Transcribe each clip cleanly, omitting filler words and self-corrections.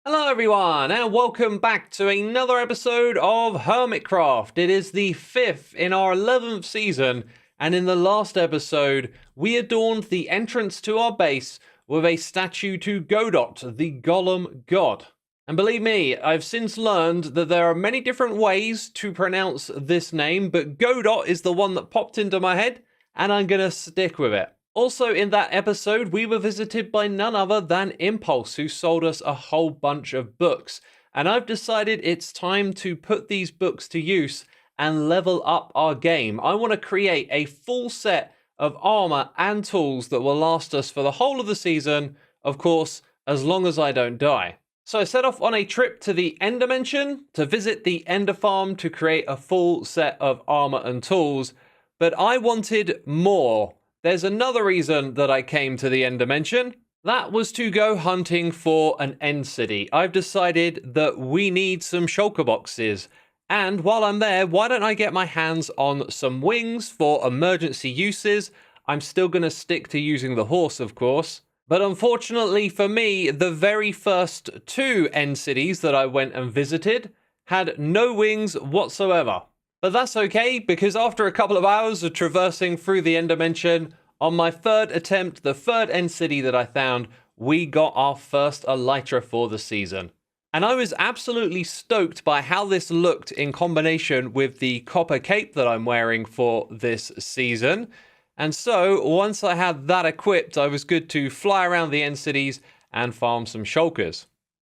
Hello everyone and welcome back to another episode of Hermitcraft. It is the 5th in our 11th season, and in the last episode we adorned the entrance to our base with a statue to Godot, the Golem God. And believe me, I've since learned that there are many different ways to pronounce this name, but Godot is the one that popped into my head and I'm gonna stick with it. Also in that episode, we were visited by none other than Impulse, who sold us a whole bunch of books. And I've decided it's time to put these books to use and level up our game. I want to create a full set of armor and tools that will last us for the whole of the season, of course, as long as I don't die. So I set off on a trip to the End Dimension to visit the Ender Farm to create a full set of armor and tools, but I wanted more. There's another reason that I came to the End Dimension. That was to go hunting for an End City. I've decided that we need some shulker boxes. And while I'm there, why don't I get my hands on some wings for emergency uses? I'm still going to stick to using the horse, of course. But unfortunately for me, the very first two End Cities that I went and visited had no wings whatsoever. But that's okay, because after a couple of hours of traversing through the End Dimension, on my third attempt, the third End City that I found, we got our first Elytra for the season. And I was absolutely stoked by how this looked in combination with the copper cape that I'm wearing for this season. And so, once I had that equipped, I was good to fly around the End Cities and farm some shulkers.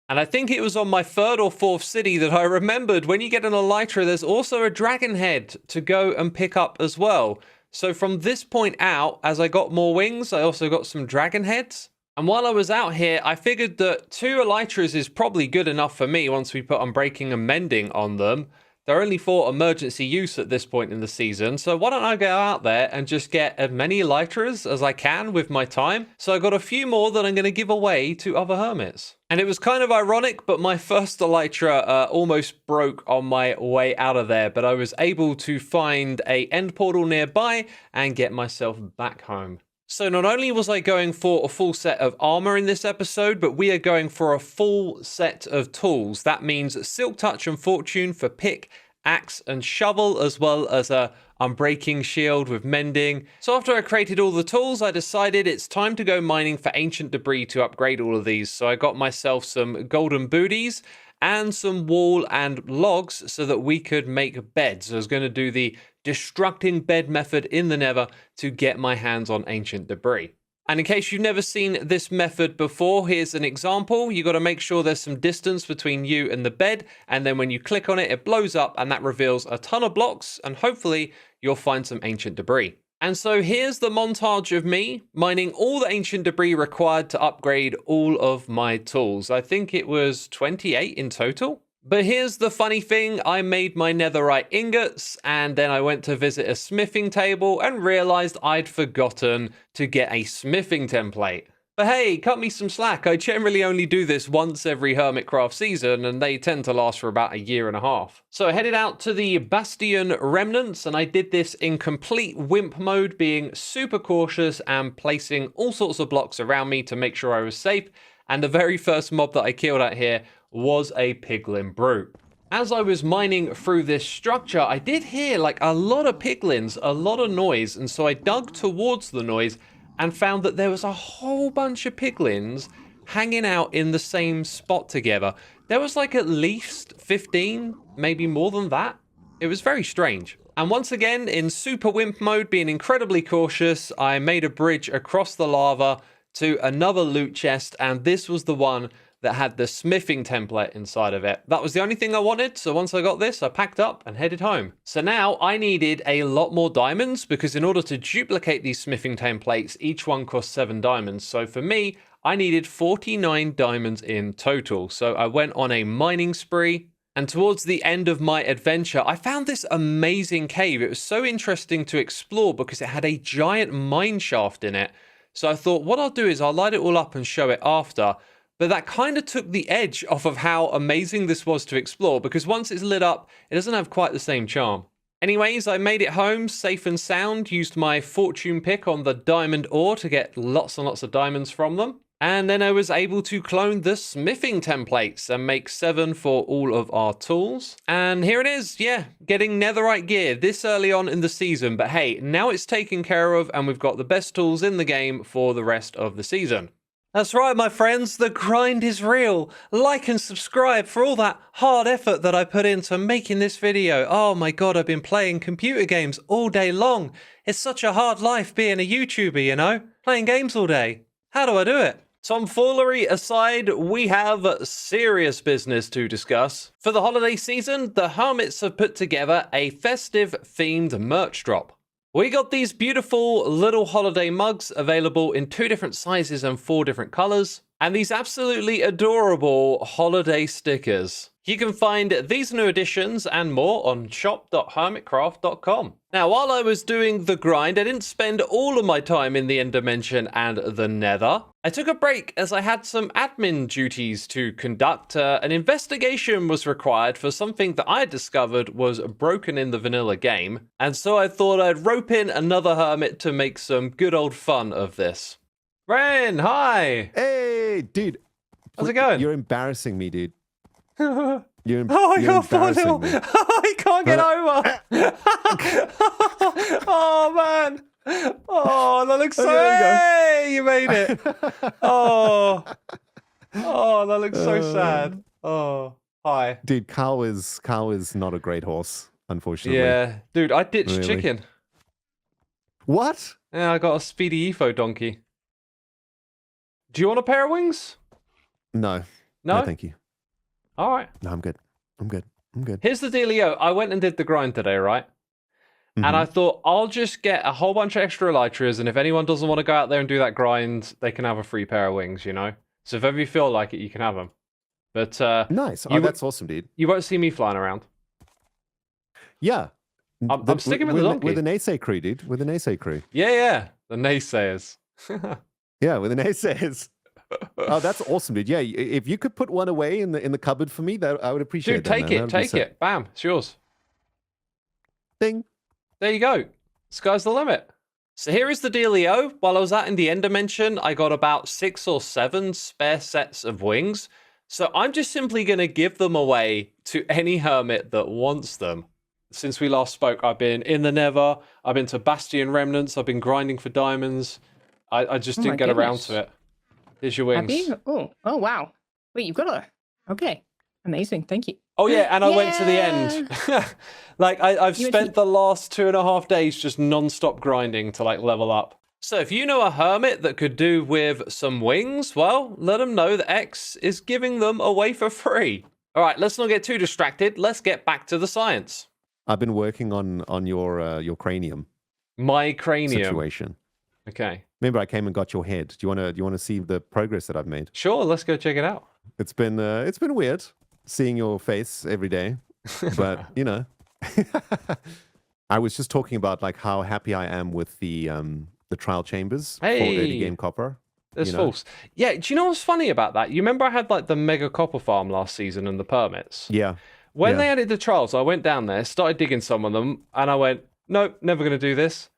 And I think it was on my third or fourth city that I remembered when you get an Elytra, there's also a dragon head to go and pick up as well. So from this point out, as I got more wings, I also got some dragon heads. And while I was out here, I figured that 2 Elytras is probably good enough for me once we put unbreaking and mending on them. They're only for emergency use at this point in the season, so why don't I go out there and just get as many Elytras as I can with my time. So I got a few more that I'm going to give away to other hermits. And it was kind of ironic, but my first Elytra almost broke on my way out of there, but I was able to find a end portal nearby and get myself back home. So not only was I going for a full set of armor in this episode, but we are going for a full set of tools. That means Silk Touch and Fortune for pick, axe and shovel, as well as a unbreaking shield with mending. So after I created all the tools, I decided it's time to go mining for ancient debris to upgrade all of these. So I got myself some golden booties and some wool and logs so that we could make beds. I was going to do the destructing bed method in the Nether to get my hands on ancient debris. And in case you've never seen this method before, here's an example. You got to make sure there's some distance between you and the bed, and then when you click on it, it blows up and that reveals a ton of blocks, and hopefully you'll find some ancient debris. And so here's the montage of me mining all the ancient debris required to upgrade all of my tools. I think it was 28 in total. But here's the funny thing, I made my netherite ingots and then I went to visit a smithing table and realized I'd forgotten to get a smithing template. But hey, cut me some slack, I generally only do this once every Hermitcraft season and they tend to last for about a year and a half. So I headed out to the Bastion Remnants and I did this in complete wimp mode, being super cautious and placing all sorts of blocks around me to make sure I was safe. And the very first mob that I killed out here was a piglin brute. As I was mining through this structure, I did hear like a lot of piglins, a lot of noise, and so I dug towards the noise and found that there was a whole bunch of piglins hanging out in the same spot together. There was like at least 15, maybe more than that. It was very strange. And once again, in super wimp mode, being incredibly cautious, I made a bridge across the lava to another loot chest, and this was the one that had the smithing template inside of it. That was the only thing I wanted, so once I got this, I packed up and headed home. So now I needed a lot more diamonds, because in order to duplicate these smithing templates, each one cost 7 diamonds. So for me, I needed 49 diamonds in total. So I went on a mining spree, and towards the end of my adventure, I found this amazing cave. It was so interesting to explore because it had a giant mine shaft in it. So I thought what I'll do is I'll light it all up and show it after. But that kind of took the edge off of how amazing this was to explore, because once it's lit up, it doesn't have quite the same charm. Anyways, I made it home safe and sound, used my fortune pick on the diamond ore to get lots and lots of diamonds from them. And then I was able to clone the smithing templates and make 7 for all of our tools. And here it is, yeah, getting netherite gear this early on in the season. But hey, now it's taken care of and we've got the best tools in the game for the rest of the season. That's right, my friends, the grind is real. Like and subscribe for all that hard effort that I put into making this video. Oh my god, I've been playing computer games all day long. It's such a hard life being a YouTuber, you know? Playing games all day. How do I do it? Tomfoolery aside, we have serious business to discuss. For the holiday season, the Hermits have put together a festive-themed merch drop. We got these beautiful little holiday mugs available in 2 different sizes and 4 different colors, and these absolutely adorable holiday stickers. You can find these new additions and more on shop.hermitcraft.com. Now, while I was doing the grind, I didn't spend all of my time in the End Dimension and the Nether. I took a break as I had some admin duties to conduct. An investigation was required for something that I discovered was broken in the vanilla game, and so I thought I'd rope in another hermit to make some good old fun of this. Ren, hi! Hey, dude. How's it going? You're embarrassing me, dude. Oh, I got 4-0. I can't get over. Oh, man. Oh, that looks so... Hey, you made it. Oh, that looks so sad. Oh, hi. Dude, Carl is not a great horse, unfortunately. Yeah, dude, I ditched chicken. What? Yeah, I got a speedy Evo donkey. Do you want a pair of wings? No. No? No, thank you. All right. No, I'm good. I'm good. Here's the dealio. I went and did the grind today, right? And I thought, I'll just get a whole bunch of extra elytras, and if anyone doesn't want to go out there and do that grind, they can have a free pair of wings, you know? So if ever you feel like it, you can have them. But nice. Oh, that's awesome, dude. You won't see me flying around. Yeah. I'm sticking with the donkey. We're the naysay crew, dude. We're the naysay crew. Yeah. The naysayers. Yeah, we're the naysayers. Oh, that's awesome, dude. Yeah, if you could put one away in the cupboard for me, that I would appreciate. Dude, take it. Bam, it's yours. Ding. There you go. Sky's the limit. So here is the dealio. While I was out in the End Dimension, I got about 6 or 7 spare sets of wings. So I'm just simply going to give them away to any hermit that wants them. Since we last spoke, I've been in the Nether. I've been to Bastion Remnants. I've been grinding for diamonds. I just didn't get around to it. Here's your wings. Have you? Oh, wow. Wait, you've got a... Okay. Amazing. Thank you. Oh, yeah, and I went to the end. Like, I've spent the last 2.5 days just non-stop grinding to, like, level up. So if you know a hermit that could do with some wings, well, let them know that X is giving them away for free. All right, let's not get too distracted. Let's get back to the science. I've been working on your cranium. My cranium. Situation. Okay. Remember, I came and got your head. Do you want to see the progress that I've made? Sure, let's go check it out. It's been weird seeing your face every day, but you know, I was just talking about like how happy I am with the trial chambers for early game copper. That's false. Yeah, do you know what's funny about that? You remember I had like the mega copper farm last season and the permits? Yeah. When they added the trials, I went down there, started digging some of them, and I went, nope, never going to do this.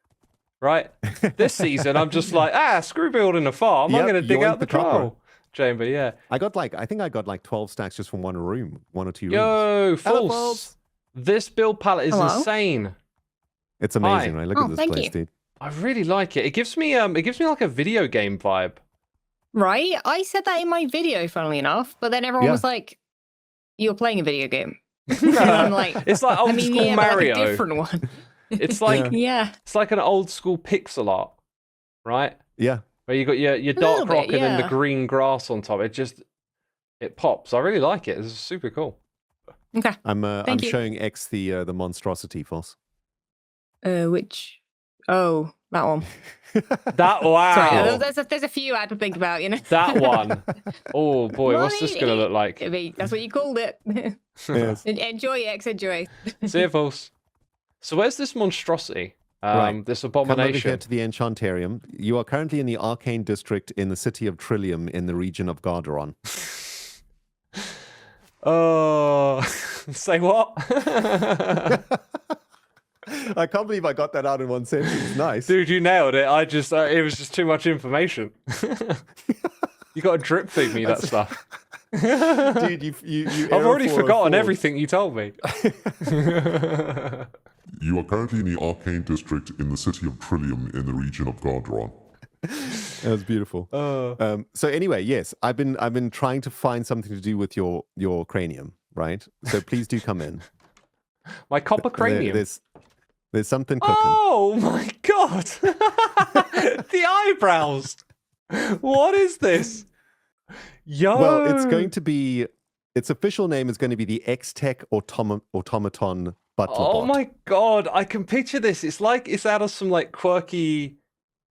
Right? This season, I'm just like, screw building a farm. I'm going to dig out the trial chamber, yeah. I think I got like 12 stacks just from one room, 1 or 2 rooms. Yo, false. This build palette is insane. It's amazing, right? Look at this place, dude. I really like it. It gives me like a video game vibe. Right? I said that in my video, funnily enough, but then everyone was like, you're playing a video game. And I'm like, it's like old school Mario. Like a different one. It's like it's like an old school pixel art, right? Yeah. Where you got your dark rock and then the green grass on top. It pops. I really like it. It's super cool. Okay. I'm showing X the monstrosity, False. Which? Oh, that one. Wow. Sorry, there's a few I had to think about, you know. That one. Oh boy, what's this gonna look like? That's what you called it. Yes. Enjoy, X. Enjoy. See you, False. So where's this monstrosity? This abomination. Come over here to the Enchantarium. You are currently in the Arcane District in the city of Trillium in the region of Garderon. Oh, say what? I can't believe I got that out in one sentence. Nice. Dude, you nailed it. It was just too much information. You got to drip feed me that stuff. Dude, you I've already forgotten 404. everything you told me. You are currently in the Arcane District in the city of Trillium in the region of Gardron. That was beautiful. So anyway, yes, I've been trying to find something to do with your cranium, right? So please do come in. My copper cranium. There's something cooking. Oh my god! The eyebrows. What is this? Yo. Well, it's going to be. Its official name is going to be the X-Tech Automaton Butler Oh Bot. my god! I can picture this. It's like it's out of some like quirky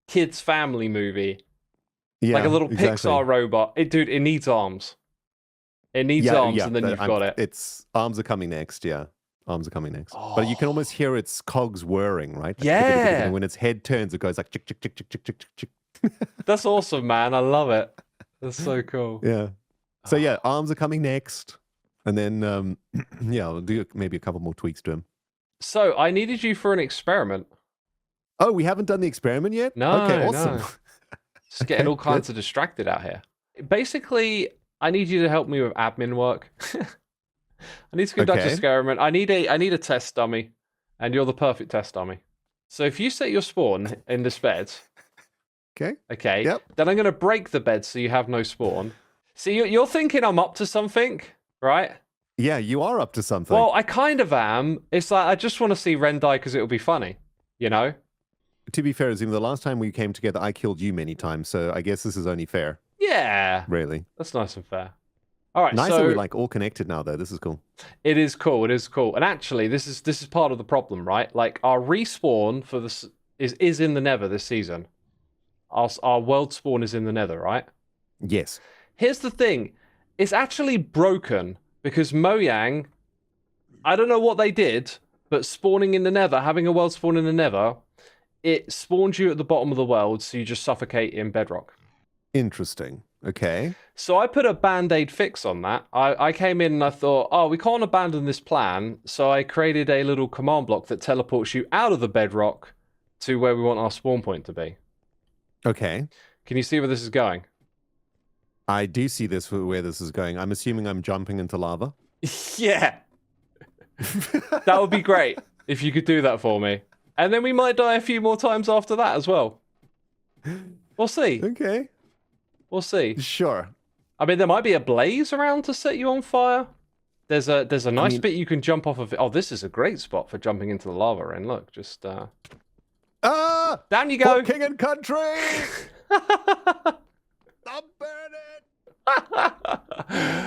kids family movie. Yeah, Like a little exactly. Pixar robot. Dude, it needs arms. It needs arms, and then you've got it. Its arms are coming next. Yeah, arms are coming next. But you can almost hear its cogs whirring, right? Like, Yeah. and when its head turns, it goes like chick chick chick chick chick chick chick. That's awesome, man. I love it. That's so cool. Yeah. So yeah, arms are coming next, and then yeah, I'll do maybe a couple more tweaks to him. So I needed you for an experiment. Oh, we haven't done the experiment yet? No, Okay, awesome. no. Just getting all kinds of distracted out here. Basically, I need you to help me with admin work. I need to conduct an experiment. I need a test dummy, and you're the perfect test dummy. So if you set your spawn in this bed, okay, Yep. then I'm going to break the bed so you have no spawn. See, you're thinking I'm up to something, right? Yeah, you are up to something. Well, I kind of am. It's like I just want to see Ren die because it'll be funny, you know? To be fair, Xisuma, the last time we came together, I killed you many times, so I guess this is only fair. Yeah. Really. That's nice and fair. All right, Nice so that we're like all connected now, though. This is cool. it is cool. It is cool. And actually, this is part of the problem, right? Like our respawn for this is in the Nether this season. Our world spawn is in the Nether, right? Yes. Here's the thing. It's actually broken because Mojang, I don't know what they did, but spawning in the Nether, having a world spawn in the Nether, it spawns you at the bottom of the world, so you just suffocate in bedrock. Interesting. Okay. So I put a band-aid fix on that. I came in and I thought, oh, we can't abandon this plan. So I created a little command block that teleports you out of the bedrock to where we want our spawn point to be. Okay. Can you see where this is going? I do see this where this is going. I'm assuming I'm jumping into lava. Yeah. That would be great if you could do that for me. And then we might die a few more times after that as well. We'll see. Okay. We'll see. Sure. I mean, there might be a blaze around to set you on fire. There's a nice bit you can jump off of. Oh, this is a great spot for jumping into the lava. And look, just Ah! down you go. For king and country! I'm burning!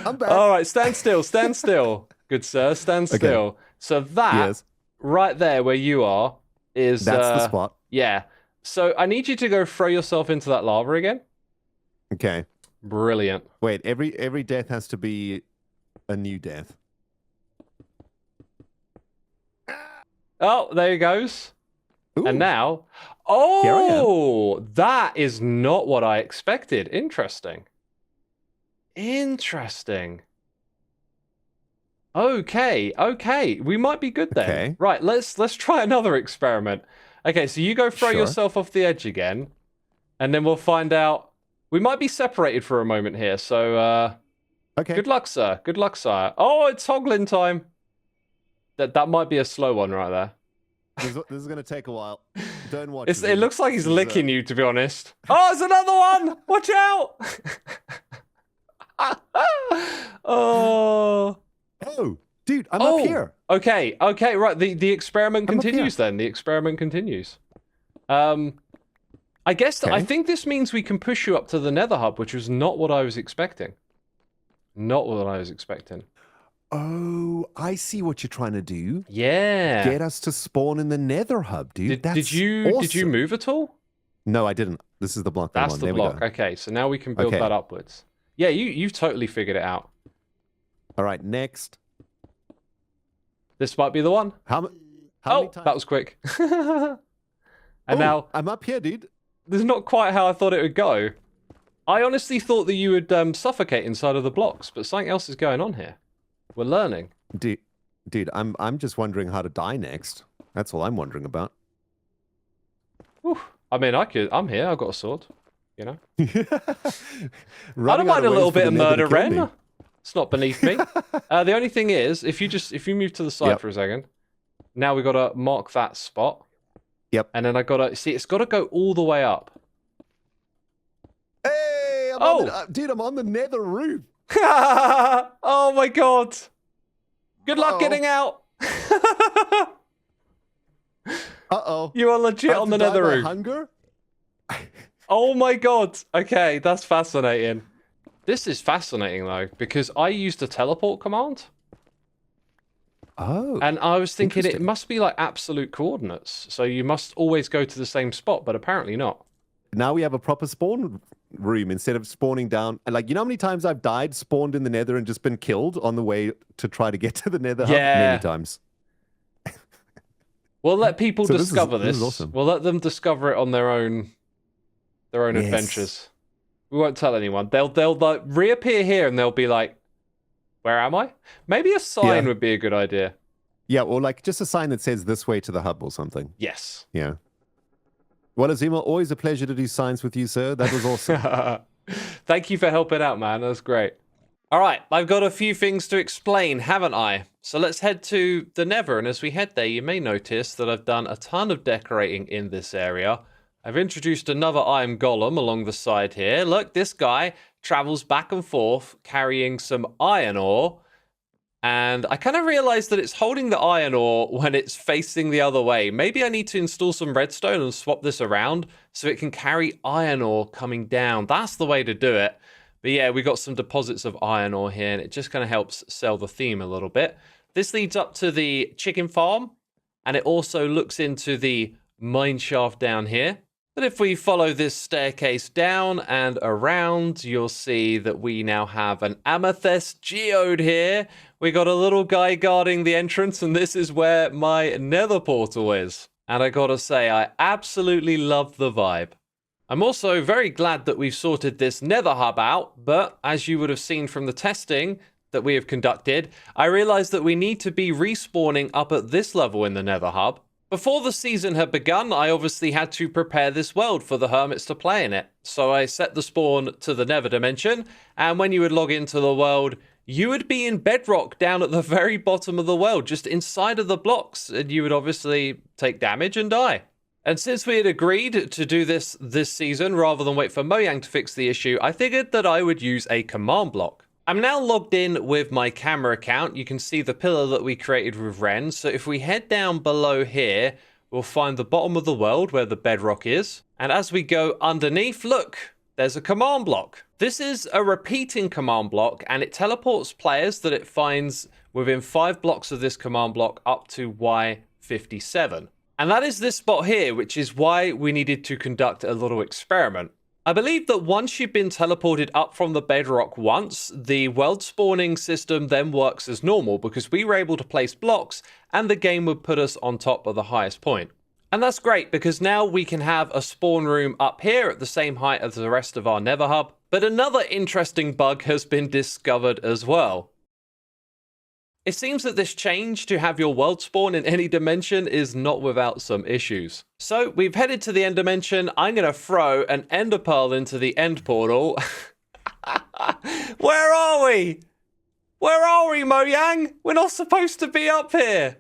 I'm back. All right, stand still. Stand still. Good sir, stand still. So that Yes. right there where you are is That's the spot. Yeah. So I need you to go throw yourself into that lava again. Okay. Brilliant. Wait, every death has to be a new death. Oh, there he goes. Ooh. And now, Here I am. oh, that is not what I expected. Interesting. Interesting. Okay. We might be good then. Okay. Right, let's try another experiment. Okay, so you go throw Sure. yourself off the edge again, and then we'll find out. We might be separated for a moment here, so Okay. good luck, sir. Good luck, sire. Oh, it's hoggling time. That might be a slow one right there. This is going to take a while. Don't watch It looks like he's licking you, to be honest. Oh, there's another one! Watch out! Oh. Oh, dude, I'm up here. Okay, right. The experiment I'm up continues then. The experiment continues. I guess I Okay. think this means we can push you up to the Nether Hub, which was not what I was expecting. Not what I was expecting. Oh, I see what you're trying to do. Yeah. Get us to spawn in the Nether Hub, dude. Did you awesome. move at all? No, I didn't. This is the block. I'm That's on. the There block. We go. Okay, so now we can build Okay. that upwards. Yeah, you've totally figured it out. All right, next. This might be the one. How many times? That was quick. And now, I'm up here, dude. this is not quite how I thought it would go. I honestly thought that you would suffocate inside of the blocks, but something else is going on here. We're learning. Dude, I'm just wondering how to die next. That's all I'm wondering about. Whew. I mean, I'm here. I've got a sword. you know? I Running don't out mind a ways little for bit the of nether to murder, kill me. Ren. It's not beneath me. The only thing is, if you move to the side for a second, now we got to mark that spot. Yep. And then I got to, see, it's got to go all the way up. Hey, dude, I'm on the nether roof. Oh my god. Good luck getting out. Uh-oh. You are legit on the nether roof. Hunger? Oh my god. Okay, that's fascinating. This is fascinating though, because I used a teleport command. Oh. And I was thinking it must be like absolute coordinates. So you must always go to the same spot, but apparently not. Now we have a proper spawn room instead of spawning down. Like, you know how many times I've died, spawned in the nether, and just been killed on the way to try to get to the nether hub? Many times. We'll let people So discover this. This is awesome. We'll let them discover it on their own adventures. We won't tell anyone. They'll like reappear here and they'll be like, where am I? Maybe a sign would be a good idea. Yeah, or like just a sign that says this way to the hub or something. Yes. Yeah. Well, Xisuma, always a pleasure to do science with you, sir. That was awesome. Thank you for helping out, man. That's great. All right, I've got a few things to explain, haven't I? So let's head to the Nether, and as we head there, you may notice that I've done a ton of decorating in this area. I've introduced another iron golem along the side here. Look, this guy travels back and forth carrying some iron ore, and I kind of realized that it's holding the iron ore when it's facing the other way. Maybe I need to install some redstone and swap this around so it can carry iron ore coming down. That's the way to do it. But yeah, we got some deposits of iron ore here, and it just kind of helps sell the theme a little bit. This leads up to the chicken farm, and it also looks into the mine shaft down here. But if we follow this staircase down and around, you'll see that we now have an amethyst geode here. We got a little guy guarding the entrance, and this is where my nether portal is. And I gotta say, I absolutely love the vibe. I'm also very glad that we've sorted this nether hub out, but as you would have seen from the testing that we have conducted, I realized that we need to be respawning up at this level in the nether hub. Before the season had begun, I obviously had to prepare this world for the hermits to play in it. So I set the spawn to the nether dimension, and when you would log into the world, you would be in bedrock down at the very bottom of the world, just inside of the blocks, and you would obviously take damage and die. And since we had agreed to do this season, rather than wait for Mojang to fix the issue, I figured that I would use a command block. I'm now logged in with my camera account. You can see the pillar that we created with Ren. So if we head down below here, we'll find the bottom of the world where the bedrock is. And as we go underneath, look, there's a command block. This is a repeating command block, and it teleports players that it finds within 5 blocks of this command block up to Y57. And that is this spot here, which is why we needed to conduct a little experiment. I believe that once you've been teleported up from the bedrock once, the world spawning system then works as normal because we were able to place blocks and the game would put us on top of the highest point. And that's great because now we can have a spawn room up here at the same height as the rest of our nether hub. But another interesting bug has been discovered as well. It seems that this change to have your world spawn in any dimension is not without some issues. So we've headed to the end dimension. I'm going to throw an ender pearl into the end portal. Where are we? Where are we, Mojang? We're not supposed to be up here.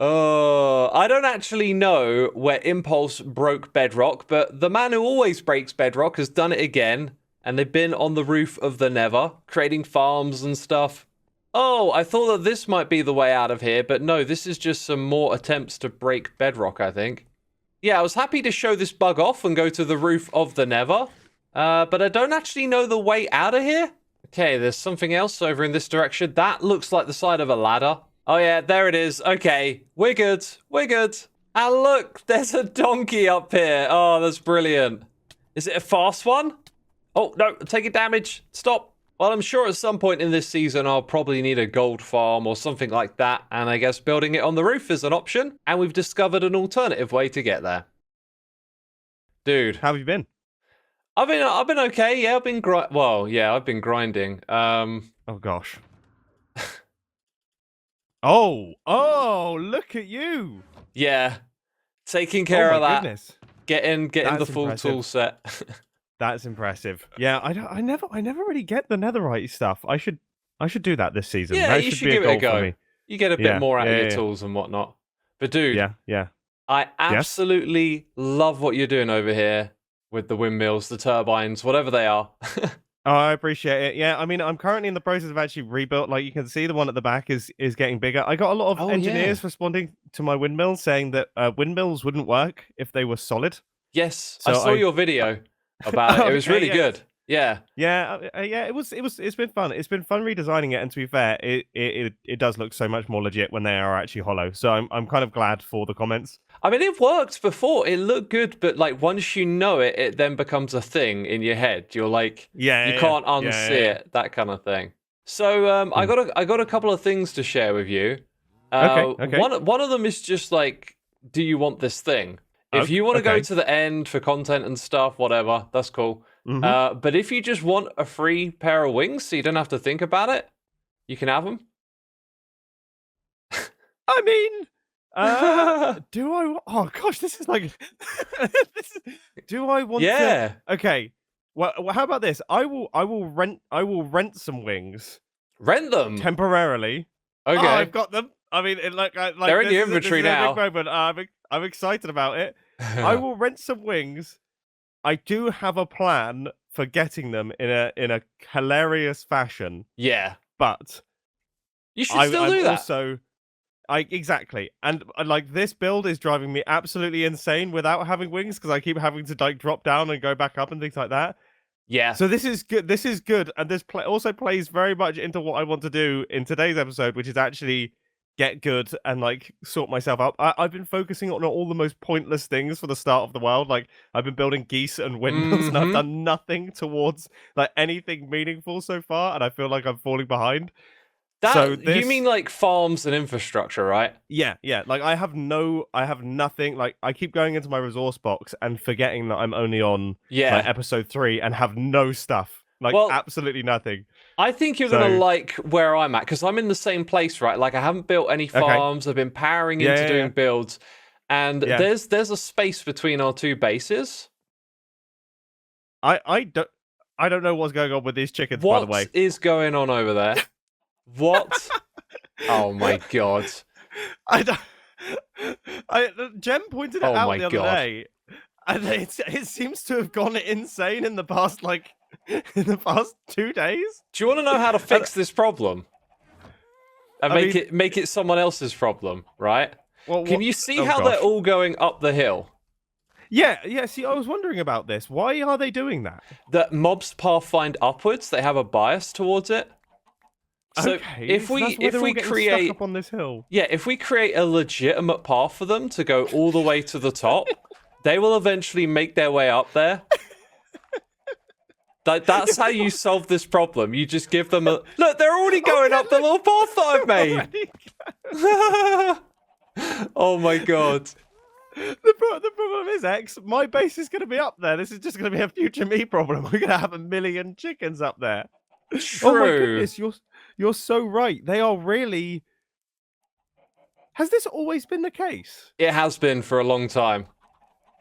I don't actually know where Impulse broke bedrock, but the man who always breaks bedrock has done it again. And they've been on the roof of the Nether, creating farms and stuff. Oh, I thought that this might be the way out of here, but no, this is just some more attempts to break bedrock, I think. Yeah, I was happy to show this bug off and go to the roof of the Nether, but I don't actually know the way out of here. Okay, there's something else over in this direction. That looks like the side of a ladder. Oh yeah, there it is. Okay, we're good. We're good. And look, there's a donkey up here. Oh, that's brilliant. Is it a fast one? Oh, no, taking damage. Stop. Well, I'm sure at some point in this season, I'll probably need a gold farm or something like that. And I guess building it on the roof is an option. And we've discovered an alternative way to get there. Dude. How have you been? I've been okay. Yeah, I've been I've been grinding. Oh, gosh. Oh, look at you. Yeah. Taking care of that. Goodness. Getting That's the full impressive. tool set. That's impressive. Yeah, I never really get the netherite stuff. I should do that this season. Yeah, that you should should be a give it a goal for go. me. You get a bit Yeah, more out of yeah, your yeah. tools and whatnot. But dude, Yeah. I absolutely love what you're doing over here with the windmills, the turbines, whatever they are. Oh, I appreciate it. Yeah, I mean, I'm currently in the process of actually rebuilt. Like you can see, the one at the back is getting bigger. I got a lot of Oh, engineers yeah. responding to my windmills saying that windmills wouldn't work if they were solid. Yes, So I saw your video about it. It was Okay, really yeah. good. Yeah. Yeah, it's been fun. It's been fun redesigning it, and to be fair, it does look so much more legit when they are actually hollow. So I'm kind of glad for the comments. I mean, it worked before. It looked good, but like once you know it, it then becomes a thing in your head. You're like, you can't unsee it, that kind of thing. So I got a couple of things to share with you. Okay. One of them is just like, do you want this thing? If you want to go to the end for content and stuff, whatever, that's cool. Mm-hmm. But if you just want a free pair of wings, so you don't have to think about it, you can have them. I mean, do I? Oh gosh, this is like, do I want Yeah. to? Okay. Well, how about this? I will rent some wings Rent them. temporarily. Okay. Oh, I've got them. I mean, They're in your inventory now. Big moment. I'm excited about it. I will rent some wings. I do have a plan for getting them in a hilarious fashion. Yeah. But You should still do that. Also, exactly, and like this build is driving me absolutely insane without having wings because I keep having to like drop down and go back up and things like that. Yeah. So this is good. This is good, and this also plays very much into what I want to do in today's episode, which is actually get good and like sort myself up. I've been focusing on all the most pointless things for the start of the world. Like I've been building geese and windmills, and I've done nothing towards like anything meaningful so far, and I feel like I'm falling behind. You mean like farms and infrastructure, right? Yeah. Like I have nothing. Like I keep going into my resource box and forgetting that I'm only on like, episode 3 and have no stuff. Like absolutely nothing. I think you're gonna like where I'm at because I'm in the same place, right? Like I haven't built any farms. I've been powering into doing builds, and there's a space between our two bases. I don't know what's going on with these chickens. By the way, what is going on over there? What? Oh my god! Jem pointed it out the other day, and it seems to have gone insane in the past 2 days. Do you want to know how to fix this problem? And make it someone else's problem, right? Well, can you see how they're all going up the hill? Yeah. See, I was wondering about this. Why are they doing that? That mobs pathfind upwards. They have a bias towards it. So if we create up on this hill, if we create a legitimate path for them to go all the way to the top, they will eventually make their way up there. That's how you solve this problem. You just give them a look. They're already going up the little path that I've made. Oh my god. The problem is, X, my base is going to be up there. This is just going to be a future me problem. We're going to have 1 million chickens up there. True. Oh my goodness, you're so right. They are really... Has this always been the case? It has been for a long time.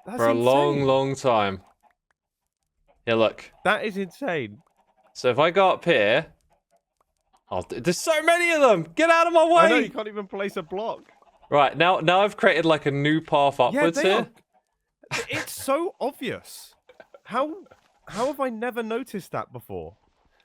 That's for a insane. long time. Yeah, look. That is insane. So if I go up here... Oh, there's so many of them! Get out of my way! I know, you can't even place a block. Right, now I've created like a new path upwards here. It's so obvious. How have I never noticed that before?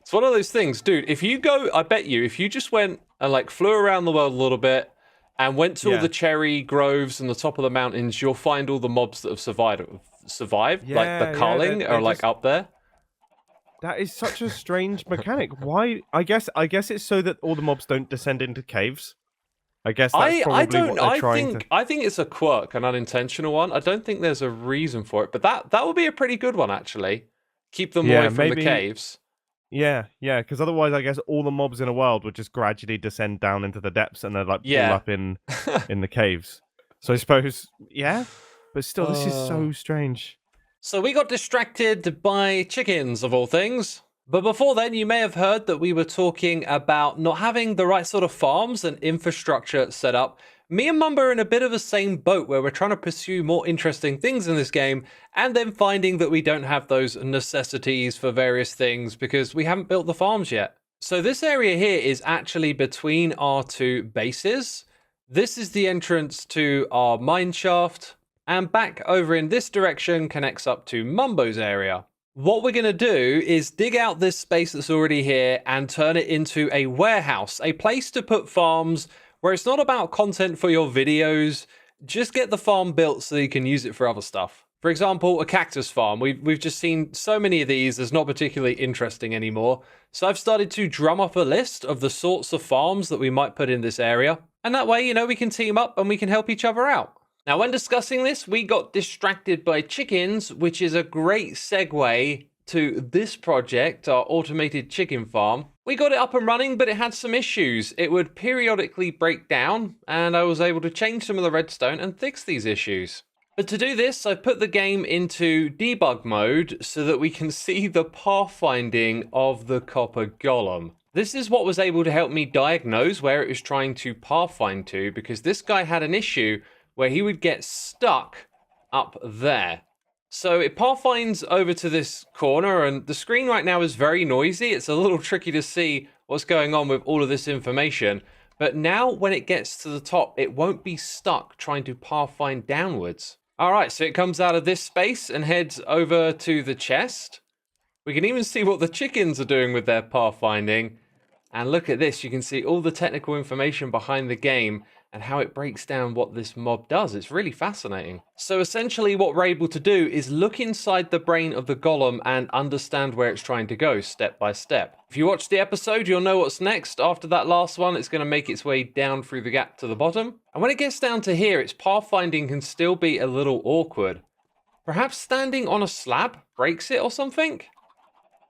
It's one of those things, dude. If you go, I bet you, if you just went and like flew around the world a little bit and went to all the cherry groves and the top of the mountains, you'll find all the mobs that have survived. Like the culling are like up there. That is such a strange mechanic. Why? I guess it's so that all the mobs don't descend into caves. I guess that's probably what they're trying to... I think it's a quirk, an unintentional one. I don't think there's a reason for it, but that would be a pretty good one actually. Keep them away from the caves. Yeah, because otherwise, I guess all the mobs in a world would just gradually descend down into the depths, and they're like pull up in the caves. So I suppose, but still, this is so strange. So we got distracted by chickens, of all things. But before then, you may have heard that we were talking about not having the right sort of farms and infrastructure set up Me and Mumbo are in a bit of the same boat where we're trying to pursue more interesting things in this game and then finding that we don't have those necessities for various things because we haven't built the farms yet. So this area here is actually between our two bases. This is the entrance to our mine shaft, and back over in this direction connects up to Mumbo's area. What we're going to do is dig out this space that's already here and turn it into a warehouse, a place to put farms where it's not about content for your videos, just get the farm built so you can use it for other stuff. For example, a cactus farm. We've just seen so many of these, it's not particularly interesting anymore. So I've started to drum up a list of the sorts of farms that we might put in this area. And that way, we can team up and we can help each other out. Now, when discussing this, we got distracted by chickens, which is a great segue to this project, our automated chicken farm. We got it up and running, but it had some issues. It would periodically break down, and I was able to change some of the redstone and fix these issues. But to do this, I put the game into debug mode so that we can see the pathfinding of the copper golem. This is what was able to help me diagnose where it was trying to pathfind to, because this guy had an issue where he would get stuck up there. So it pathfinds over to this corner, and the screen right now is very noisy. It's a little tricky to see what's going on with all of this information. But now when it gets to the top, it won't be stuck trying to pathfind downwards. All right, so it comes out of this space and heads over to the chest. We can even see what the chickens are doing with their pathfinding. And look at this, you can see all the technical information behind the game and how it breaks down what this mob does. It's really fascinating. So essentially what we're able to do is look inside the brain of the golem and understand where it's trying to go step by step. If you watch the episode, you'll know what's next. After that last one, it's going to make its way down through the gap to the bottom. And when it gets down to here, its pathfinding can still be a little awkward. Perhaps standing on a slab breaks it or something?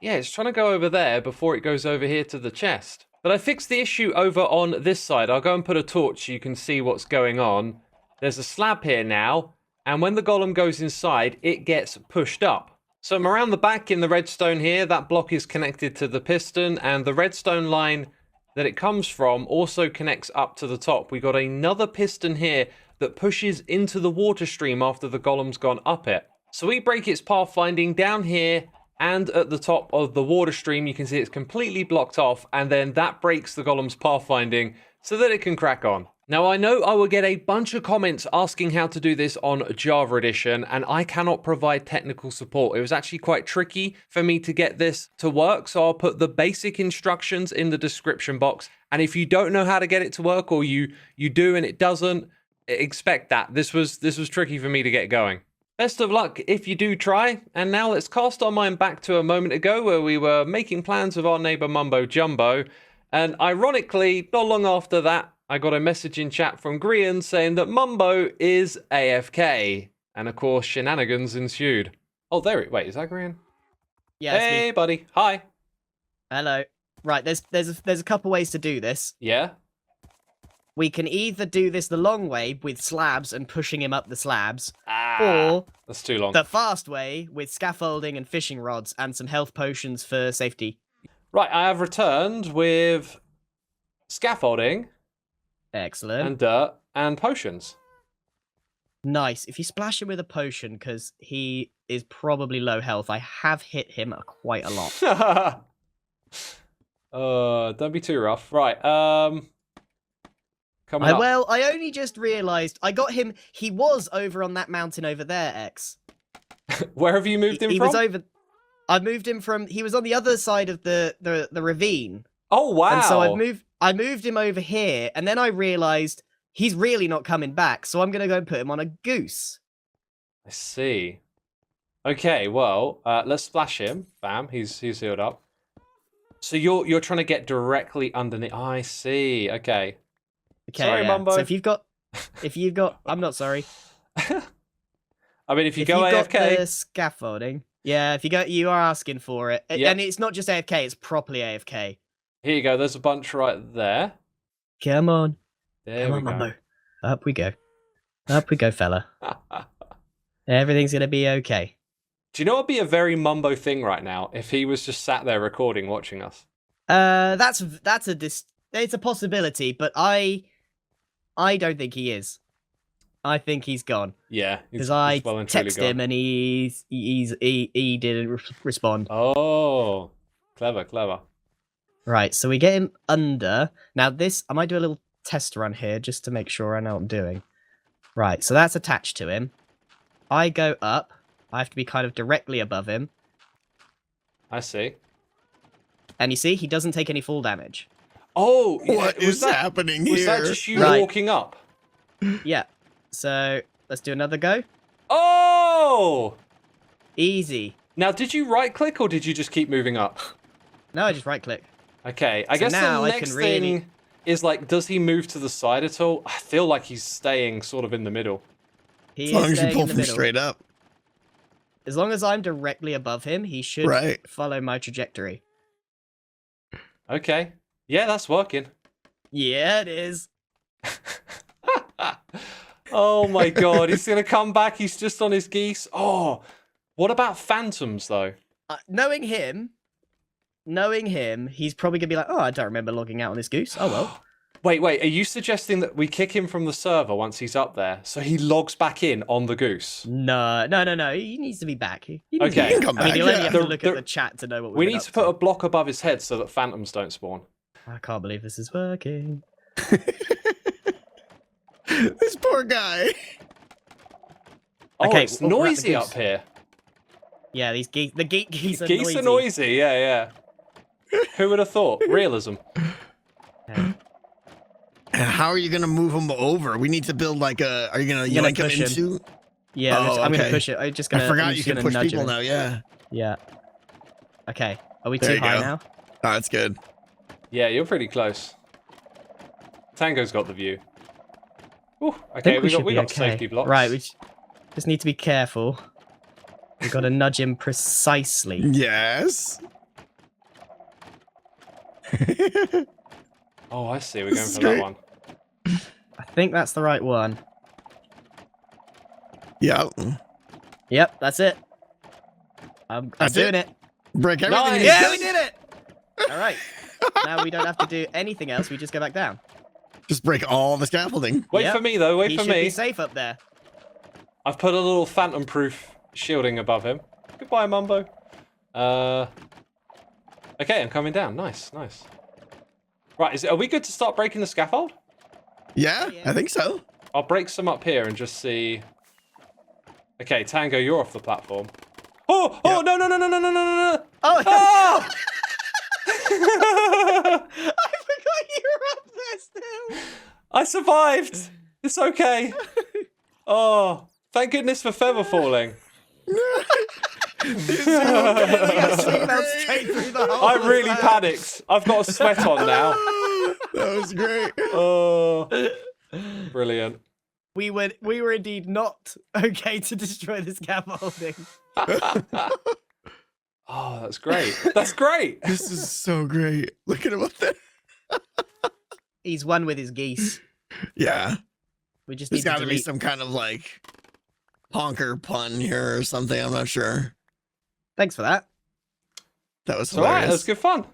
Yeah, it's trying to go over there before it goes over here to the chest. But I fixed the issue over on this side. I'll go and put a torch so you can see what's going on. There's a slab here now, and when the golem goes inside, it gets pushed up. So I'm around the back in the redstone here. That block is connected to the piston, and the redstone line that it comes from also connects up to the top. We got another piston here that pushes into the water stream after the golem's gone up it. So we break its pathfinding down here, and at the top of the water stream, you can see it's completely blocked off, and then that breaks the golem's pathfinding so that it can crack on. Now, I know I will get a bunch of comments asking how to do this on Java Edition, and I cannot provide technical support. It was actually quite tricky for me to get this to work, so I'll put the basic instructions in the description box. And if you don't know how to get it to work, or you do and it doesn't, expect that. This was tricky for me to get going. Best of luck if you do try, and now let's cast our mind back to a moment ago where we were making plans with our neighbor Mumbo Jumbo, and ironically, not long after that, I got a message in chat from Grian saying that Mumbo is AFK, and of course shenanigans ensued. Oh, wait, is that Grian? Yeah, it's hey, me. buddy, hi. Hello. Right, there's a couple ways to do this. Yeah? We can either do this the long way with slabs and pushing him up the slabs, or that's too long. The fast way with scaffolding and fishing rods and some health potions for safety. Right, I have returned with scaffolding. Excellent. And dirt and potions. Nice. If you splash him with a potion, because he is probably low health, I have hit him quite a lot. Don't be too rough. Right, coming up. Well, I only just realised I got him. He was over on that mountain over there, X. Where have you moved him from? He was over. I moved him from. He was on the other side of the ravine. Oh wow! And so I moved him over here, and then I realised he's really not coming back. So I'm gonna go and put him on a goose. I see. Okay, well, let's splash him. Bam, he's healed up. So you're trying to get directly underneath. Oh, I see. Okay. Okay, sorry, yeah. Mumbo. So if you've got, I'm not sorry. I mean, if you go got AFK, the scaffolding, yeah. You are asking for it, Yep. and it's not just AFK; it's properly AFK. here you go. There's a bunch right there. Come on, There we go. Mumbo. Up we go, fella. Everything's gonna be okay. Do you know what'd be a very Mumbo thing right now if he was just sat there recording, watching us? It's a possibility, but I I don't think he is. I think he's gone. Yeah, Because I well and truly texted gone. him and he didn't respond. Oh, clever. Right, so we get him under. Now this, I might do a little test run here just to make sure I know what I'm doing. Right, so that's attached to him. I go up. I have to be kind of directly above him. I see. And you see, he doesn't take any fall damage. Oh, What is happening here? Was that just you Right. walking up? Yeah. So let's do another go. Oh! Easy. Now, did you right click or did you just keep moving up? No, I just right click. Okay, I So guess now the I next can really- thing is like, does he move to the side at all? I feel like he's staying sort of in the middle. He As is long as you staying pull in the from middle. straight up. As long as I'm directly above him, he should Right. follow my trajectory. Okay. Yeah, that's working. Yeah, it is. Oh my god, he's gonna come back. He's just on his geese. Oh, what about phantoms though? Knowing him, he's probably gonna be like, "Oh, I don't remember logging out on this goose. Oh well." Wait, are you suggesting that we kick him from the server once he's up there, so he logs back in on the goose? No. He needs to be back. He needs Okay. to be He can back. come I mean, back, you'll only yeah. have to The- look the- at the chat to know what We we've need to put a block above his head so that phantoms don't spawn. I can't believe this is working. This poor guy. Oh, Okay, it's we're at the noisy goose. up here. Yeah, these geese. The geese are Geese noisy. are noisy, yeah. Who would have thought? Realism. Yeah. How are you gonna move him over? We need to build like a. Are you gonna You're gonna yank him push him. into? Yeah, Oh, I'm gonna okay. push it. I'm just gonna. I forgot I'm you just can gonna push nudge people him. now. Yeah. Yeah. Okay. Are we There too you high go. now? Oh, that's good. Yeah, you're pretty close. Tango's got the view. Ooh, okay, we should got be okay. safety blocks. Right, we just need to be careful. We've got to nudge him precisely. Yes. Oh, I see. We're going This is for great. that one. I think that's the right one. Yeah. Yep, that's it. I'm That's doing it? it. Break everything. Nice. he Yeah, does. we did it. All right. Now we don't have to do anything else. We just go back down. Just break all the scaffolding. Wait Yep. for me, though. Wait He for should be me. safe up there. I've put a little phantom-proof shielding above him. Goodbye, Mumbo. Okay, I'm coming down. Nice. Right, are we good to start breaking the scaffold? Yeah, Yeah. I think so. I'll break some up here and just see. Okay, Tango, you're off the platform. Oh, Yep. no. Oh, Ah! I forgot you were up there still. I survived. It's okay. Oh, thank goodness for feather falling. Straight through the hole. I really panicked. I've got a sweat on now. That was great. Oh, brilliant. We were indeed not okay to destroy the scaffolding. Oh, that's great. That's great. This is so great. Look at him up there. He's one with his geese. Yeah. We just There's need to got to be delete. some kind of like honker pun here or something. I'm not sure. Thanks for that. That was It's all right. hilarious. That was good fun.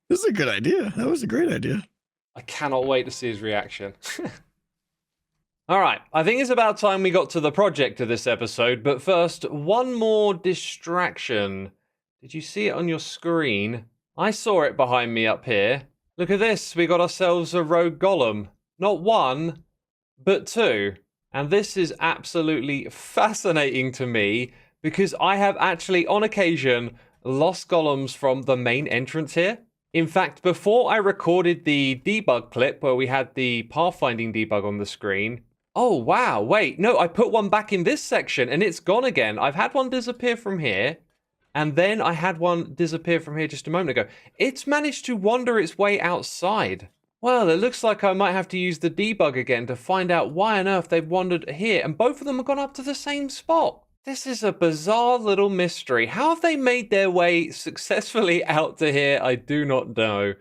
This is a good idea. That was a great idea. I cannot wait to see his reaction. All right, I think it's about time we got to the project of this episode, but first, one more distraction. Did you see it on your screen? I saw it behind me up here. Look at this, we got ourselves a rogue golem. Not one, but two. And this is absolutely fascinating to me because I have actually, on occasion, lost golems from the main entrance here. In fact, before I recorded the debug clip where we had the pathfinding debug on the screen. Oh, wow, wait, no, I put one back in this section and it's gone again. I've had one disappear from here, and then I had one disappear from here just a moment ago. It's managed to wander its way outside. Well, it looks like I might have to use the debug again to find out why on earth they've wandered here, and both of them have gone up to the same spot. This is a bizarre little mystery. How have they made their way successfully out to here? I do not know.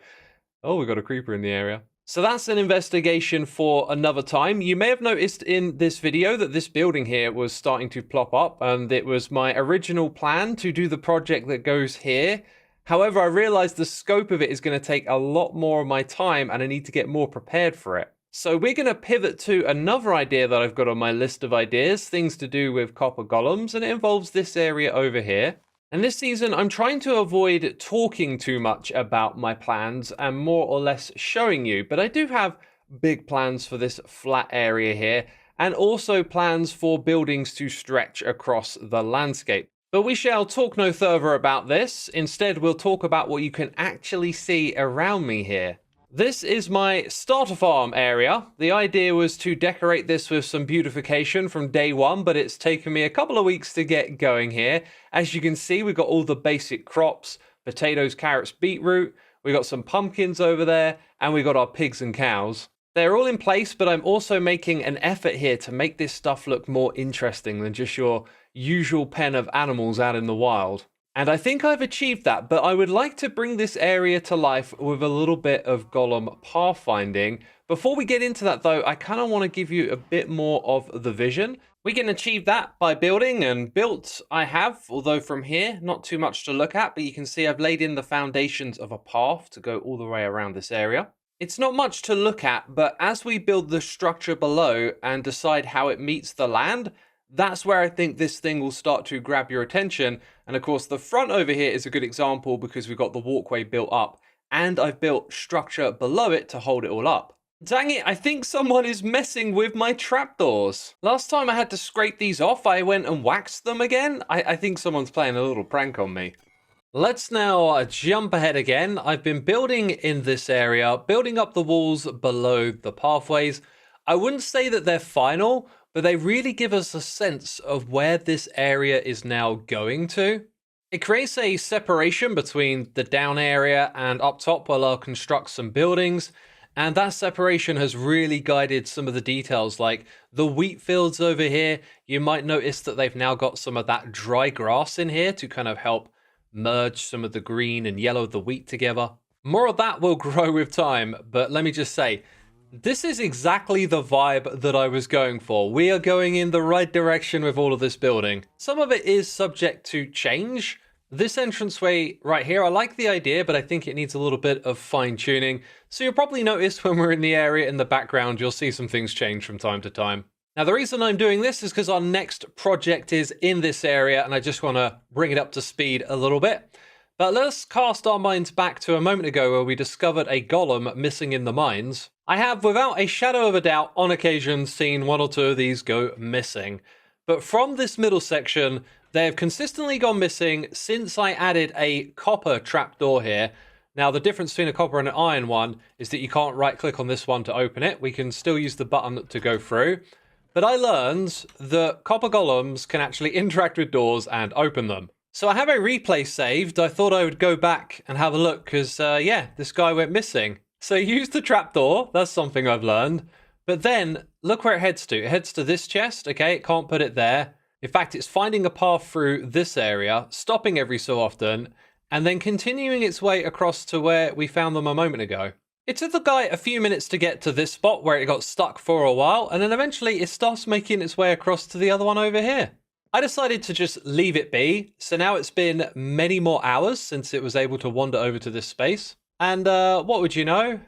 Oh, we've got a creeper in the area. So that's an investigation for another time. You may have noticed in this video that this building here was starting to plop up, and it was my original plan to do the project that goes here. However, I realized the scope of it is going to take a lot more of my time and I need to get more prepared for it. So we're going to pivot to another idea that I've got on my list of ideas, things to do with copper golems, and it involves this area over here. And this season, I'm trying to avoid talking too much about my plans and more or less showing you, but I do have big plans for this flat area here, and also plans for buildings to stretch across the landscape. But we shall talk no further about this. Instead, we'll talk about what you can actually see around me here. This is my starter farm area. The idea was to decorate this with some beautification from day one, but it's taken me a couple of weeks to get going here. As you can see, we've got all the basic crops, potatoes, carrots, beetroot. We've got some pumpkins over there, and we've got our pigs and cows. They're all in place, but I'm also making an effort here to make this stuff look more interesting than just your usual pen of animals out in the wild. And I think I've achieved that, but I would like to bring this area to life with a little bit of golem pathfinding. Before we get into that though, I kind of want to give you a bit more of the vision. We can achieve that by building, and built I have, although from here, not too much to look at, but you can see I've laid in the foundations of a path to go all the way around this area. It's not much to look at, but as we build the structure below and decide how it meets the land, that's where I think this thing will start to grab your attention. And of course, the front over here is a good example because we've got the walkway built up and I've built structure below it to hold it all up. Dang it, I think someone is messing with my trapdoors. Last time I had to scrape these off, I went and waxed them again. I think someone's playing a little prank on me. Let's now jump ahead again. I've been building in this area, building up the walls below the pathways. I wouldn't say that they're final, but they really give us a sense of where this area is now going to. It creates a separation between the down area and up top while I'll construct some buildings. And that separation has really guided some of the details, like the wheat fields over here. You might notice that they've now got some of that dry grass in here to kind of help merge some of the green and yellow of the wheat together. More of that will grow with time, but let me just say, this is exactly the vibe that I was going for. We are going in the right direction with all of this building. Some of it is subject to change. This entranceway right here, I like the idea, but I think it needs a little bit of fine tuning. So you'll probably notice when we're in the area in the background, you'll see some things change from time to time. Now, the reason I'm doing this is because our next project is in this area, and I just want to bring it up to speed a little bit. But let's cast our minds back to a moment ago where we discovered a golem missing in the mines. I have, without a shadow of a doubt, on occasion seen one or two of these go missing. But from this middle section, they have consistently gone missing since I added a copper trapdoor here. Now, the difference between a copper and an iron one is that you can't right-click on this one to open it. We can still use the button to go through. But I learned that copper golems can actually interact with doors and open them. So I have a replay saved. I thought I would go back and have a look because, yeah, this guy went missing. So use the trapdoor. That's something I've learned. But then look where it heads to. It heads to this chest. Okay, it can't put it there. In fact, it's finding a path through this area, stopping every so often, and then continuing its way across to where we found them a moment ago. It took the guy a few minutes to get to this spot where it got stuck for a while, and then eventually it starts making its way across to the other one over here. I decided to just leave it be, so now it's been many more hours since it was able to wander over to this space. And what would you know?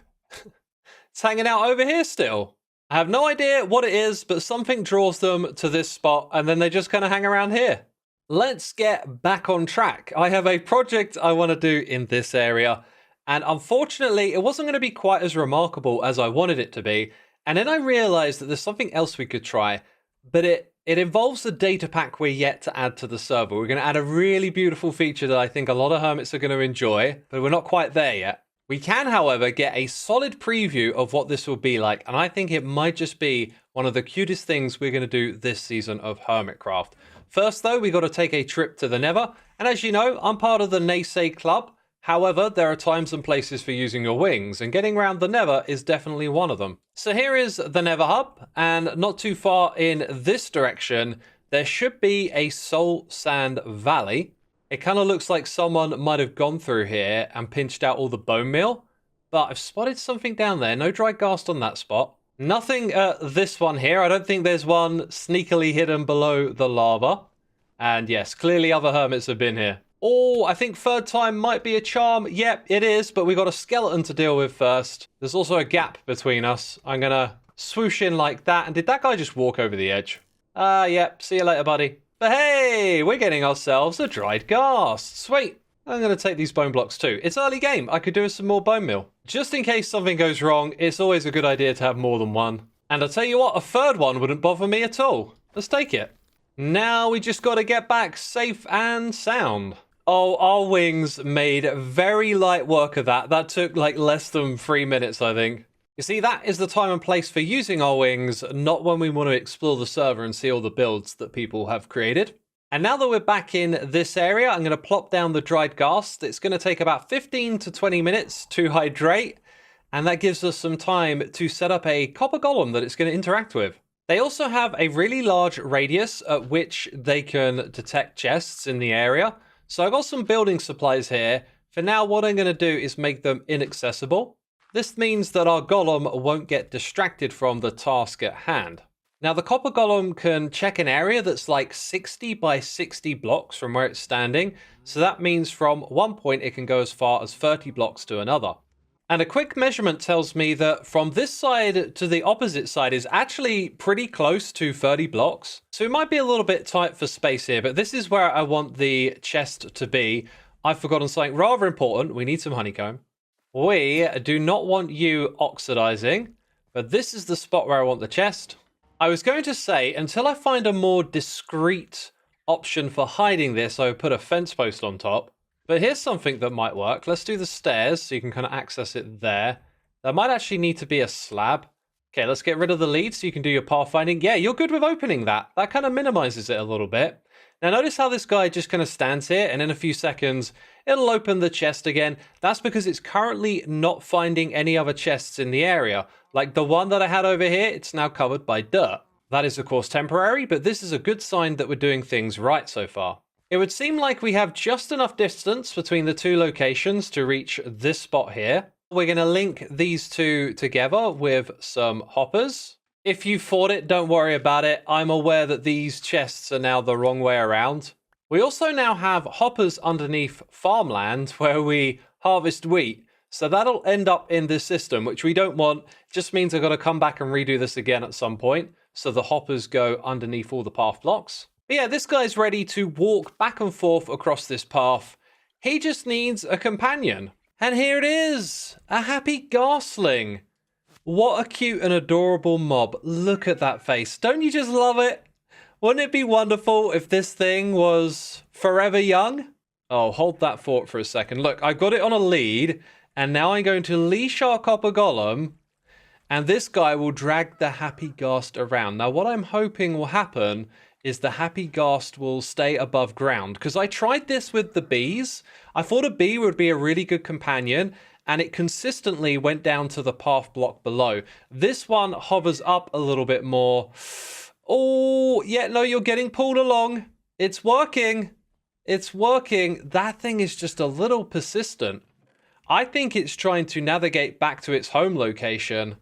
It's hanging out over here still. I have no idea what it is, but something draws them to this spot, and then they just kind of hang around here. Let's get back on track. I have a project I want to do in this area, and unfortunately, it wasn't going to be quite as remarkable as I wanted it to be. And then I realized that there's something else we could try, but it involves the data pack we're yet to add to the server. We're going to add a really beautiful feature that I think a lot of hermits are going to enjoy, but we're not quite there yet. We can, however, get a solid preview of what this will be like, and I think it might just be one of the cutest things we're going to do this season of Hermitcraft. First, though, we got to take a trip to the Nether, and as you know, I'm part of the Naysay Club. However, there are times and places for using your wings, and getting around the Nether is definitely one of them. So here is the Nether Hub, and not too far in this direction, there should be a Soul Sand Valley. It kind of looks like someone might have gone through here and pinched out all the bone meal, but I've spotted something down there. No dry ghast on that spot. Nothing this one here. I don't think there's one sneakily hidden below the lava. And yes, clearly other hermits have been here. Oh, I think third time might be a charm. Yep, it is, but we got a skeleton to deal with first. There's also a gap between us. I'm gonna swoosh in like that. And did that guy just walk over the edge? Yep, see you later, buddy. But hey, we're getting ourselves a dried ghast. Sweet. I'm going to take these bone blocks too. It's early game. I could do with some more bone meal. Just in case something goes wrong, it's always a good idea to have more than one. And I'll tell you what, a third one wouldn't bother me at all. Let's take it. Now we just got to get back safe and sound. Oh, our wings made very light work of that. That took like less than 3 minutes, I think. You see, that is the time and place for using our wings, not when we want to explore the server and see all the builds that people have created. And now that we're back in this area, I'm going to plop down the dried ghast. It's going to take about 15 to 20 minutes to hydrate, and that gives us some time to set up a copper golem that it's going to interact with. They also have a really large radius at which they can detect chests in the area. So I've got some building supplies here. For now, what I'm going to do is make them inaccessible. This means that our golem won't get distracted from the task at hand. Now, the copper golem can check an area that's like 60 by 60 blocks from where it's standing. So that means from one point, it can go as far as 30 blocks to another. And a quick measurement tells me that from this side to the opposite side is actually pretty close to 30 blocks. So it might be a little bit tight for space here, but this is where I want the chest to be. I've forgotten something rather important. We need some honeycomb. We do not want you oxidizing, but this is the spot where I want the chest. I was going to say, until I find a more discreet option for hiding this, I would put a fence post on top. But here's something that might work. Let's do the stairs so you can kind of access it there. There might actually need to be a slab. Okay, let's get rid of the lead so you can do your pathfinding. Yeah, you're good with opening that. That kind of minimizes it a little bit. Now notice how this guy just kind of stands here, and in a few seconds, it'll open the chest again. That's because it's currently not finding any other chests in the area. Like the one that I had over here, it's now covered by dirt. That is, of course, temporary, but this is a good sign that we're doing things right so far. It would seem like we have just enough distance between the two locations to reach this spot here. We're going to link these two together with some hoppers. If you fought it, don't worry about it. I'm aware that these chests are now the wrong way around. We also now have hoppers underneath farmland where we harvest wheat. So that'll end up in this system, which we don't want. Just means I've got to come back and redo this again at some point. So the hoppers go underneath all the path blocks. But yeah, this guy's ready to walk back and forth across this path. He just needs a companion. And here it is, a happy ghastling. What a cute and adorable mob. Look at that face. Don't you just love it? Wouldn't it be wonderful if this thing was forever young? Oh, hold that thought for a second. Look, I've got it on a lead, and now I'm going to leash our copper golem, and this guy will drag the happy ghast around. Now, what I'm hoping will happen is the happy ghast will stay above ground, because I tried this with the bees. I thought a bee would be a really good companion, and it consistently went down to the path block below. This one hovers up a little bit more. Oh, yeah, no, you're getting pulled along. It's working. It's working. That thing is just a little persistent. I think it's trying to navigate back to its home location.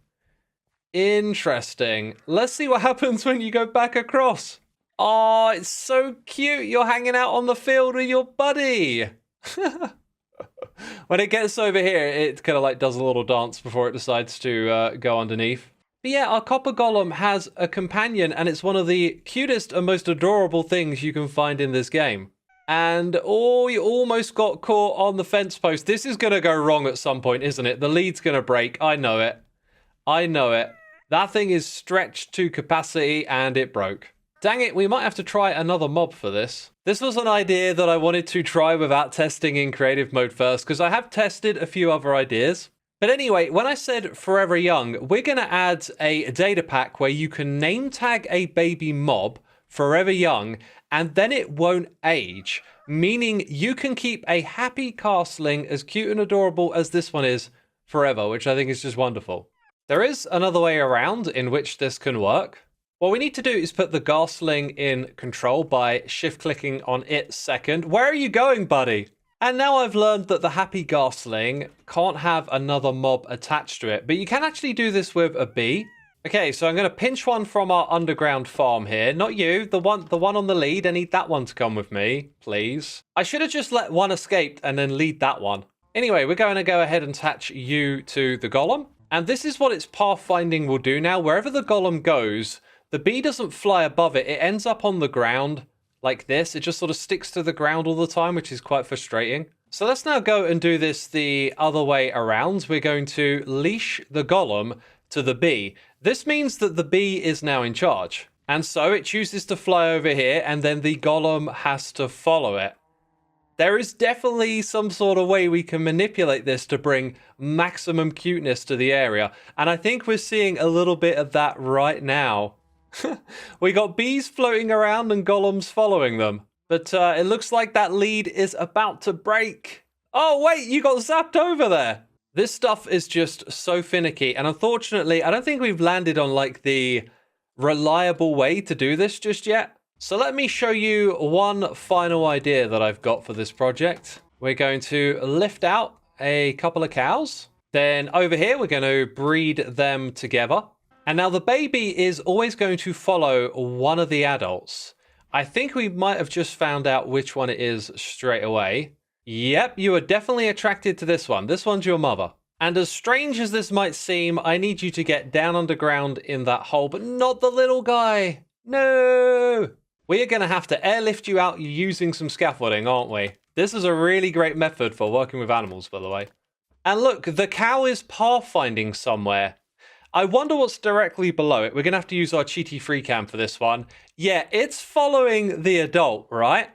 Interesting. Let's see what happens when you go back across. Oh, it's so cute. You're hanging out on the field with your buddy. When it gets over here, it kind of like does a little dance before it decides to go underneath. But yeah, our copper golem has a companion, and it's one of the cutest and most adorable things you can find in this game. And oh, you almost got caught on the fence post. This is going to go wrong at some point, isn't it? The lead's going to break. I know it. I know it. That thing is stretched to capacity and it broke. Dang it, we might have to try another mob for this. This was an idea that I wanted to try without testing in creative mode first, because I have tested a few other ideas. But anyway, when I said Forever Young, we're going to add a data pack where you can name tag a baby mob Forever Young, and then it won't age, meaning you can keep a happy castling as cute and adorable as this one is forever, which I think is just wonderful. There is another way around in which this can work. What we need to do is put the ghastling in control by shift-clicking on it second. Where are you going, buddy? And now I've learned that the happy ghastling can't have another mob attached to it, but you can actually do this with a bee. Okay, so I'm going to pinch one from our underground farm here. Not you, the one on the lead. I need that one to come with me, please. I should have just let one escape and then lead that one. Anyway, we're going to go ahead and attach you to the golem. And this is what its pathfinding will do now. Wherever the golem goes, the bee doesn't fly above it. It ends up on the ground like this. It just sort of sticks to the ground all the time, which is quite frustrating. So let's now go and do this the other way around. We're going to leash the golem to the bee. This means that the bee is now in charge. And so it chooses to fly over here, and then the golem has to follow it. There is definitely some sort of way we can manipulate this to bring maximum cuteness to the area. And I think we're seeing a little bit of that right now. We got bees floating around and golems following them. But it looks like that lead is about to break. Oh, wait, you got zapped over there. This stuff is just so finicky. And unfortunately, I don't think we've landed on like the reliable way to do this just yet. So let me show you one final idea that I've got for this project. We're going to lift out a couple of cows. Then over here, we're going to breed them together. And now the baby is always going to follow one of the adults. I think we might have just found out which one it is straight away. Yep, you are definitely attracted to this one. This one's your mother. And as strange as this might seem, I need you to get down underground in that hole, but not the little guy. No! We are going to have to airlift you out using some scaffolding, aren't we? This is a really great method for working with animals, by the way. And look, the cow is pathfinding somewhere. I wonder what's directly below it. We're going to have to use our cheaty free cam for this one. Yeah, it's following the adult, right?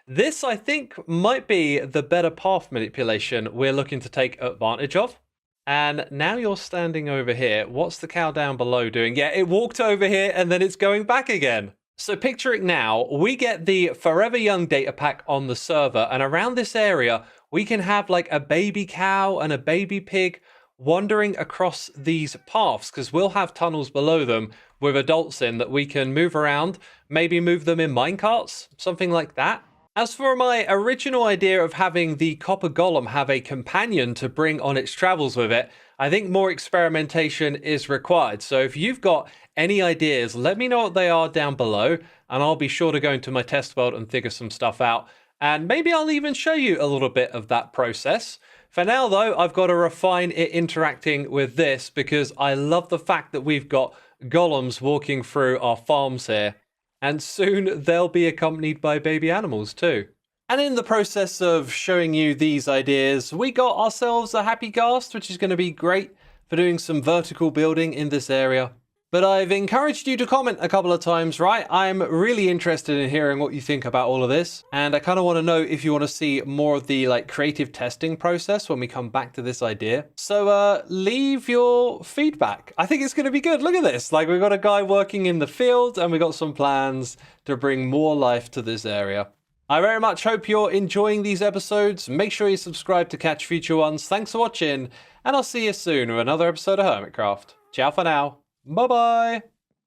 This, I think, might be the better path manipulation we're looking to take advantage of. And now you're standing over here. What's the cow down below doing? Yeah, it walked over here and then it's going back again. So picture it now. We get the Forever Young data pack on the server. And around this area, we can have like a baby cow and a baby pig wandering across these paths, because we'll have tunnels below them with adults in that we can move around, maybe move them in minecarts, something like that. As for my original idea of having the copper golem have a companion to bring on its travels with it, I think more experimentation is required. So if you've got any ideas, let me know what they are down below, and I'll be sure to go into my test world and figure some stuff out. And maybe I'll even show you a little bit of that process. For now, though, I've got to refine it interacting with this, because I love the fact that we've got golems walking through our farms here. And soon they'll be accompanied by baby animals too. And in the process of showing you these ideas, we got ourselves a happy ghast, which is going to be great for doing some vertical building in this area. But I've encouraged you to comment a couple of times, right? I'm really interested in hearing what you think about all of this. And I kind of want to know if you want to see more of the like creative testing process when we come back to this idea. So leave your feedback. I think it's going to be good. Look at this. Like, we've got a guy working in the field and we got some plans to bring more life to this area. I very much hope you're enjoying these episodes. Make sure you subscribe to catch future ones. Thanks for watching, and I'll see you soon with another episode of Hermitcraft. Ciao for now. Bye-bye.